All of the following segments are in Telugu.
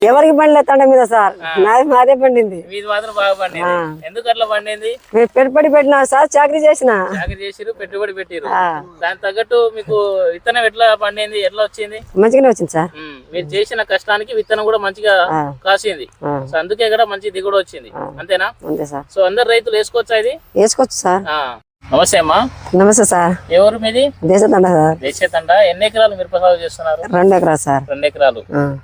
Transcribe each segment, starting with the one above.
ఎవరికి పండలే తండ మీద సార్, నాది మాదే పండింది. మీది మాత్రం బాగా పండింది. ఎందుకు అట్లా పండింది? పెట్టుబడి పెట్టినా సార్, చాకరీ చేసిన. చాకరీ చేసిరు, పెట్టుబడి పెట్టిరు. దాని తగ్గట్టు మీకు విత్తనం ఎట్లా పండింది, ఎట్లా వచ్చింది? మంచిగానే వచ్చింది సార్. మీరు చేసిన కష్టానికి విత్తనం కూడా మంచిగా కాసింది. సో అందుకే కూడా మంచి దిగుబడి వచ్చింది. అంతేనా? అంతే సార్. సో అందరు రైతులు వేసుకోవచ్చా ఇది? వేసుకోవచ్చు సార్. నమస్తే అమ్మా. నమస్తే సార్. ఎవరు మీది? దేశతండ సార్. దేశతండ. ఎన్ని ఎకరాలు మిరప సాగు చేస్తున్నారు? 2 ఎకరాలు సార్. 2 ఎకరాలు.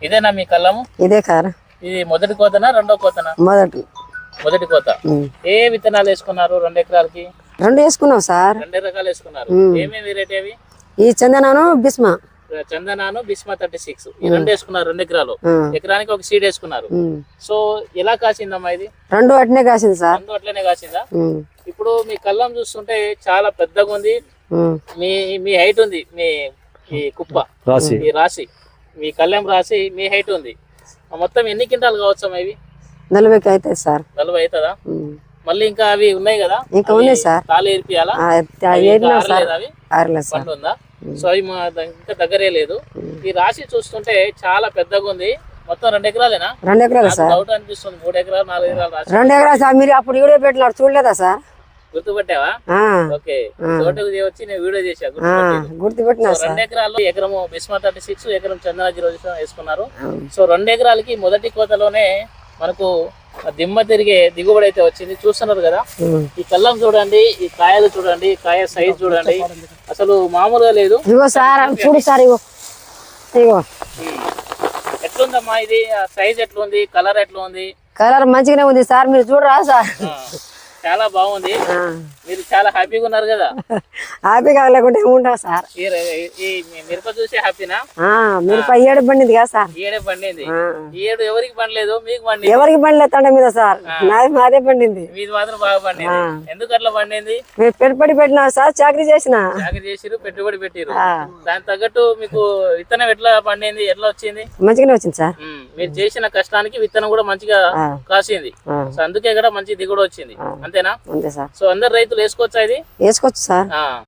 ఇదేనా మీ కళ్ళము? ఇదే కార్. ఇది మొదటి కోతనా రెండో కోతనా? మొదటి కోత. ఏ విత్తనాలు వేసుకున్నారు 2 ఎకరాలకి? 2 వేసుకున్నాం సార్. 2 రకాలు వేసుకున్నారు. ఏమేమి వెరైటీ అవి? ఈ చందనాను బిస్మా. చందనాను బిస్మా 36 ఈ 2 వేసుకున్నారు. 2 ఎకరాలు. ఎకరానికి ఒక సీడ్ వేసుకున్నారు. సో ఎలా కాసిందమ్మా ఇది? 2 అట్నే కాసింది సార్. 2 అట్లనే కాసిందా? ఇప్పుడు మీ కళ్ళం చూస్తుంటే చాలా పెద్దగా ఉంది. మీ హైట్ ఉంది. మీ కుప్ప ఈ రాశి, మీ కళ్ళెం రాశి మీ హైట్ ఉంది. మొత్తం ఎన్ని క్వింటాలు కావచ్చమ్మా ఇవి? 40 అవుతుంది సార్. 40 అవుతుందా? మళ్ళీ ఇంకా అవి ఉన్నాయి కదా, ఇంకా ఉన్నాయి సార్. తాళి ఏర్పియాలా? అవి పండు ఉందా? సో అవి ఇంకా దగ్గరే లేదు. ఈ రాశి చూస్తుంటే చాలా పెద్దగా ఉంది. మొత్తం 2 ఎకరాలేనా? 2 ఎకరాలు సార్. డౌట్ అనిపిస్తుంది. 3 ఎకరాలు 4 ఎకరాలు రాశి. 2 ఎకరాలు సార్. మీరు అప్పుడు వీడియో పెట్టినారు, చూడలేదా సార్? గుర్తుపట్టావా? ఓకే. తోటకు వచ్చి నేను వీడియో చేశా, గుర్తుపెట్టినా. 2 ఎకరాలు ఎకరము బిస్మా 36, ఎకరం చందన 0 వేసుకున్నారు. సో 2 ఎకరాలకి మొదటి కోతలోనే మనకు దిమ్మ తిరిగే దిగుబడి అయితే వచ్చింది. చూస్తున్నారు కదా, ఈ కళ్ళం చూడండి, ఈ కాయలు చూడండి, కాయ సైజ్ చూడండి, అసలు మామూలుగా లేదు. ఇగో సార్, చూడు సార్, ఇగో ఇగో ఎట్లుందమ్మా ఇది? సైజ్ ఎట్లుంది? కలర్ ఎట్లా ఉంది? కలర్ మంచిగానే ఉంది సార్. మీరు చూడరా సార్? చాలా బాగుంది. మీరు చాలా హ్యాపీగా ఉన్నారు కదా? హ్యాపీగా లేకుంటే ఏముంటా సార్? ఈ మిరప చూసి హ్యాపీనా? మిరప 7 పండింది కదా సార్. 7 పండింది. 7 ఎవరికి పండలేదు, మీకు పండింది. ఎవరికి పండలే తండ మీద సార్, నాది మాదే పండింది. మీది మాత్రం బాగా పండింది. ఎందుకు అట్లా పండింది? పెట్టుబడి పెట్టినా సార్, చాకరీ చేసిన. చాకరీ చేసిరు, పెట్టుబడి పెట్టిరు. దాని తగ్గట్టు మీకు విత్తనం ఎట్లా పండింది, ఎట్లా వచ్చింది? మంచిగానే వచ్చింది సార్. మీరు చేసిన కష్టానికి విత్తనం కూడా మంచిగా కాసింది. సో అందుకే కూడా మంచి దిగుబడి వచ్చింది. అంతేనా? అంతే సార్. సో అందరు రైతులు వేసుకోవచ్చా ఇది? వేసుకోవచ్చు సార్.